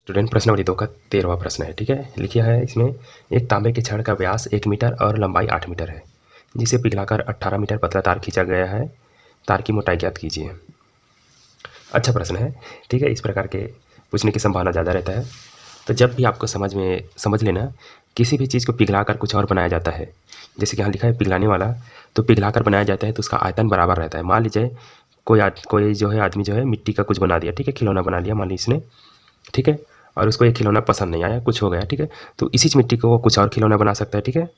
Student प्रश्नावली 2 का 13वां प्रश्न है। ठीक है, लिखिए है इसमें एक तांबे के छड़ का व्यास 1 मीटर और लंबाई 8 मीटर है, जिसे पिघलाकर 18 मीटर पतला तार खींचा गया है। तार की मोटाई ज्ञात कीजिए। अच्छा प्रश्न है। ठीक है, इस प्रकार के पूछने की संभावना ज़्यादा रहता है। तो जब भी आपको समझ लेना, किसी भी चीज़ को पिघलाकर कुछ और बनाया जाता है, जैसे कि यहाँ लिखा है पिघलाने वाला, तो पिघलाकर बनाया जाता है तो उसका आयतन बराबर रहता है। मान लीजिए कोई जो है आदमी जो है मिट्टी का कुछ बना दिया, ठीक है, खिलौना बना लिया मान लीजिए इसने, ठीक है, और उसको एक खिलौना पसंद नहीं आया, कुछ हो गया, ठीक है, तो इसी मिट्टी को वो कुछ और खिलौना बना सकता है। ठीक है,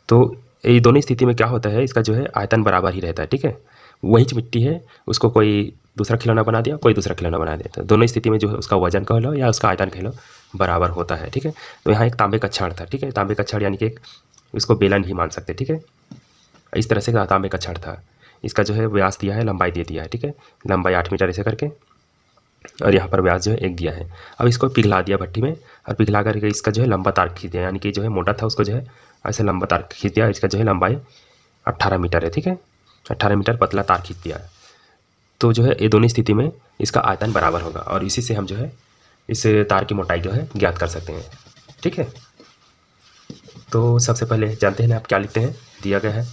तो ये दोनों स्थिति में क्या होता है, इसका जो है आयतन बराबर ही रहता है। ठीक है, वही मिट्टी है, उसको कोई दूसरा खिलौना बना दिया, कोई दूसरा खिलौना बना दिया, तो दोनों स्थिति में जो है उसका वजन कह लो या उसका आयतन कह लो बराबर होता है। ठीक है, तो यहाँ एक तांबे का छड़ था। ठीक है, तांबे का छड़ यानी कि एक इसको बेलन भी मान सकते। ठीक है, इस तरह से तांबे का छड़ था। इसका जो है व्यास दिया है, लंबाई दे दिया है। ठीक है, लंबाई 8 मीटर ऐसे करके, और यहाँ पर व्यास जो है 1 दिया है। अब इसको पिघला दिया भट्टी में, और पिघला करके इसका जो है लंबा तार खींच दिया, यानी कि जो है मोटा था उसको जो है ऐसे लंबा तार खींच दिया। इसका जो है लंबाई 18 मीटर है। ठीक है, 18 मीटर पतला तार खींच दिया। तो जो है ये दोनों स्थिति में इसका आयतन बराबर होगा, और इसी से हम जो है इस तार की मोटाई जो है ज्ञात कर सकते हैं। ठीक है, तो सबसे पहले जानते हैं आप क्या लिखते हैं। दिया गया है,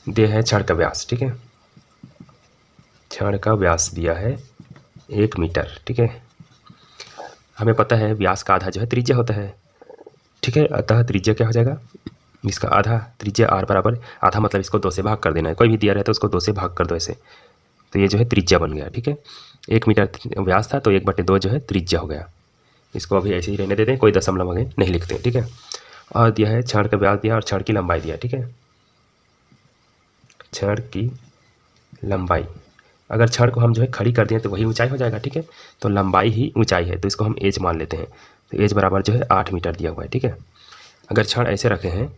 दिया है छड़ का व्यास। ठीक है, छड़ का व्यास दिया है 1 मीटर। ठीक है, हमें पता है व्यास का आधा जो है त्रिज्या होता है। ठीक है, अतः त्रिज्या क्या हो जाएगा, इसका आधा, त्रिज्या r बराबर आधा, मतलब इसको 2 से भाग कर देना है। कोई भी दिया रहता है उसको 2 से भाग कर दो ऐसे, तो ये जो है त्रिज्या बन गया। ठीक है, 1 मीटर व्यास था तो 1/2 जो है त्रिज्या हो गया। इसको अभी ऐसे ही रहने देते हैं, कोई दशमलव आगे नहीं लिखते हैं। ठीक है, और दिया है छड़ का व्यास दिया और छड़ की लंबाई दिया। ठीक है, छड़ की लंबाई, अगर छड़ को हम जो है खड़ी कर दें तो वही ऊंचाई हो जाएगा। ठीक है, तो लंबाई ही ऊंचाई है, तो इसको हम एज मान लेते हैं। तो एज बराबर जो है 8 मीटर दिया हुआ है। ठीक है, अगर छड़ ऐसे रखे हैं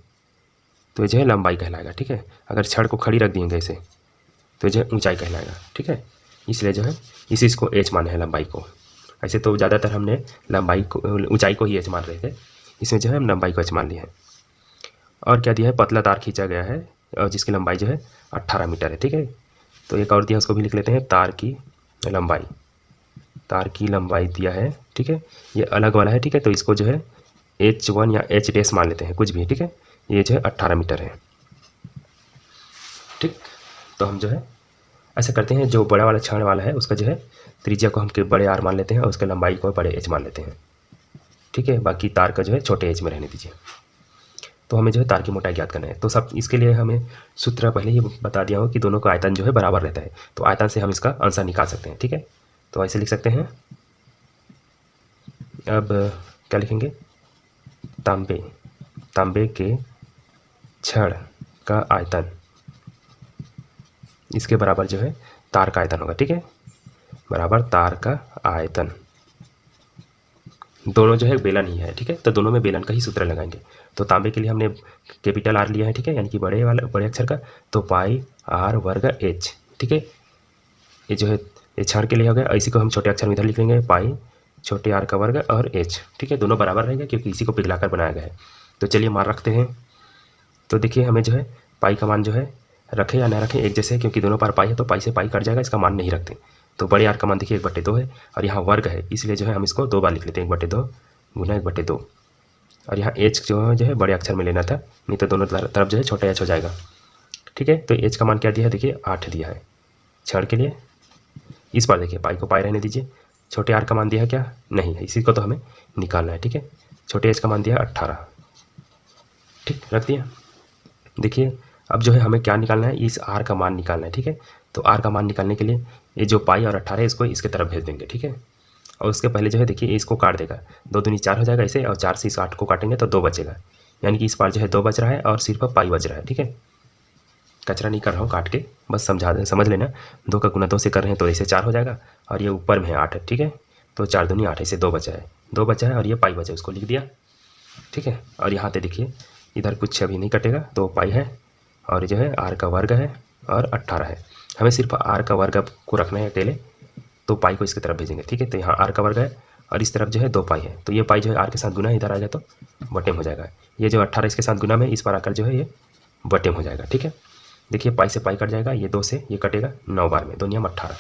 तो ये जो है लंबाई कहलाएगा। ठीक है, अगर छड़ को खड़ी रख देंगे ऐसे तो जो है ऊंचाई कहलाएगा। ठीक है, इसलिए जो है इसी इसको एच माना है लंबाई को। ऐसे तो ज़्यादातर हमने लंबाई को, ऊंचाई को ही एच मान रहे थे, इसमें जो है हम लंबाई को एच मान लिए हैं। और क्या दिया है, पतला तार खींचा गया है और जिसकी लंबाई जो है 18 मीटर है। ठीक है, तो एक और दिया, उसको भी लिख लेते हैं, तार की लंबाई। तार की लंबाई दिया है। ठीक है, ये अलग वाला है। ठीक है, तो इसको जो है H1 या H डैश मान लेते हैं, कुछ भी। ठीक है, ये जो है 18 मीटर है। ठीक, तो हम जो है ऐसा करते हैं, जो बड़ा वाला छड़ वाला है उसका जो है त्रिज्या को हम के बड़े R मान लेते हैं और उसके लंबाई को बड़े H मान लेते हैं। ठीक है, बाकी तार का जो है छोटे H में रहने दीजिए। तो हमें जो है तार की मोटाई ज्ञात करना है। तो सब इसके लिए हमें सूत्र पहले ही बता दिया हो कि दोनों का आयतन जो है बराबर रहता है, तो आयतन से हम इसका आंसर निकाल सकते हैं। ठीक है, तो ऐसे लिख सकते हैं। अब क्या लिखेंगे, तांबे के छड़ का आयतन इसके बराबर जो है तार का आयतन होगा। ठीक है, बराबर तार का आयतन, दोनों जो है बेलन ही है। ठीक है, तो दोनों में बेलन का ही सूत्र लगाएंगे। तो तांबे के लिए हमने कैपिटल R लिया है। ठीक है, यानी कि बड़े अक्षर का, तो पाई R वर्ग H। ठीक है, ये जो है ये छड़ के लिए हो गया। इसी को हम छोटे अक्षर में इधर लिख लेंगे, पाई छोटे R का वर्ग और H। ठीक है, दोनों बराबर रहेंगे क्योंकि इसी को पिघलाकर बनाया गया है। तो चलिए मान रखते हैं। तो देखिए हमें जो है पाई का मान जो है रखें या ना रखें एक जैसे है, क्योंकि दोनों पार पाई है तो पाई से पाई कट जाएगा, इसका मान नहीं रखते। तो बड़े R का मान देखिए 1/2 है, और यहाँ वर्ग है इसलिए जो है हम इसको 2 बार लिख लेते हैं, 1/2 गुना 1/2। और यहाँ H जो है बड़े अक्षर में लेना था, नहीं तो दोनों तरफ जो है छोटा H हो जाएगा। ठीक है, तो H का मान क्या दिया है, देखिए 8 दिया है छड़ के लिए। इस बार देखिए पाई को पाई रहने दीजिए, छोटे R का मान दिया है क्या, नहीं है, इसी को तो हमें निकालना है। ठीक है, छोटे H का मान दिया है 18। ठीक, रख दिया। देखिए अब जो है हमें क्या निकालना है, इस R का मान निकालना है। ठीक है, तो R का मान निकालने के लिए ये जो पाई और 18 है इसको इसके तरफ भेज देंगे। ठीक है, और उसके पहले जो है देखिए इसको काट देगा, 2 दूनी 4 हो जाएगा ऐसे, और 4 से इस 8 को काटेंगे तो 2 बचेगा, यानी कि इस बार जो है 2 बच रहा है और सिर्फ पाई बच रहा है। ठीक है, कचरा नहीं कर रहा हूँ काट के, बस समझ लेना। 2 का गुना 2 से कर रहे हैं तो ऐसे 4 हो जाएगा, और ये ऊपर में है 8 है। ठीक है, तो 4 दूनी 8 ऐसे 2 बचा है, 2 बचा है, और ये पाई बचा है, उसको लिख दिया। ठीक है, और यहाँ पे देखिए इधर कुछ अभी नहीं कटेगा, तो पाई है, और जो है R का वर्ग है और 18 है। हमें सिर्फ R का वर्ग को रखना है अकेले, तो पाई को इसकी तरफ भेजेंगे। ठीक है, तो यहाँ R का वर्ग है और इस तरफ जो है 2 पाई है, तो ये पाई जो है R के साथ गुना इधर आ जाए तो बटे में हो जाएगा। ये जो 18 इसके साथ गुना में इस पर आकर जो है ये बटे में हो जाएगा। ठीक है, देखिए पाई से पाई कट जाएगा, ये 2 से ये कटेगा 9 बार में, 2 नियम 18।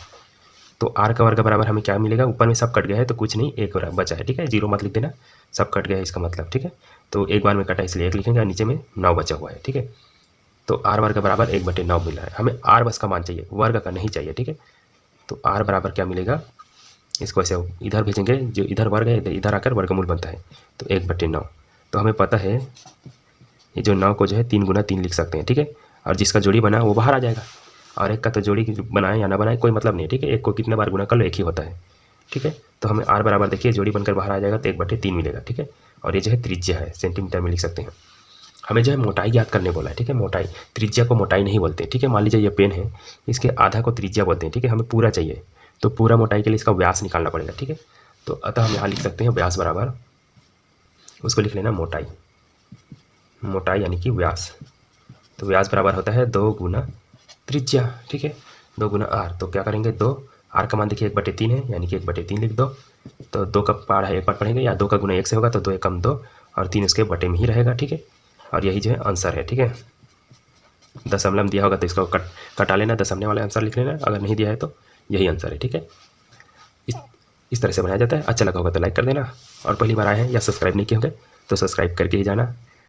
तो आर का वर्ग बराबर हमें क्या मिलेगा, ऊपर में सब कट गया है तो कुछ नहीं, एक बचा है, ठीक है, जीरो मत लिख देना, सब कट गया है इसका मतलब, ठीक है। तो एक बार में कटा इसलिए एक लिखेंगे, और नीचे में 9 बचा हुआ है, ठीक है। तो आर वर्ग बराबर 1/9 मिल रहा है, हमें आर बस का मान चाहिए, वर्ग का नहीं चाहिए, ठीक है। तो आर बराबर क्या मिलेगा, इसको ऐसे इधर भेजेंगे, जो इधर वर्ग है इधर आकर वर्गमूल बनता है, तो 1/9। तो हमें पता है ये जो 9 को जो है 3 गुना 3 लिख सकते हैं, ठीक है। और जिसका जोड़ी बना वो बाहर आ जाएगा, और एक का तो जोड़ी बनाए या ना बनाए कोई मतलब नहीं, ठीक है, एक को कितने बार गुना कर लो एक ही होता है, ठीक है। तो हमें आर बराबर देखिए जोड़ी बनकर बाहर आ जाएगा तो 1/3 मिलेगा, ठीक है। और ये जो है त्रिज्या है, सेंटीमीटर में लिख सकते हैं। हमें जो है मोटाई ज्ञात करने बोला है, ठीक है, मोटाई, त्रिज्या को मोटाई नहीं बोलते, ठीक है। मान लीजिए ये पेन है, इसके आधा को त्रिज्या बोलते हैं, ठीक है, हमें पूरा चाहिए, तो पूरा मोटाई के लिए इसका व्यास निकालना पड़ेगा, ठीक है। तो अतः हम यहाँ लिख सकते हैं व्यास बराबर, उसको लिख लेना मोटाई, मोटाई यानी कि व्यास। तो व्यास बराबर होता है 2 गुना त्रिज्या, ठीक है, 2 गुना आर। तो क्या करेंगे, 2, आर का मान देखिए 1/3 है, यानी कि 1/3 लिख दो। तो 2 का पारा है एक बार पढ़ेंगे, या 2 का गुना 1 से होगा तो 2 एकम 2, और 3 उसके बटे में ही रहेगा, ठीक है। और यही जो है आंसर है, ठीक है। दशमलव दिया होगा तो इसको कटा लेना, दशमलव वाला आंसर लिख लेना, अगर नहीं दिया है तो यही आंसर है, ठीक है। इस तरह से बनाया जाता है। अच्छा लगा होगा तो लाइक कर देना, और पहली बार आए हैं या सब्सक्राइब नहीं किए होंगे तो सब्सक्राइब करके ही जाना।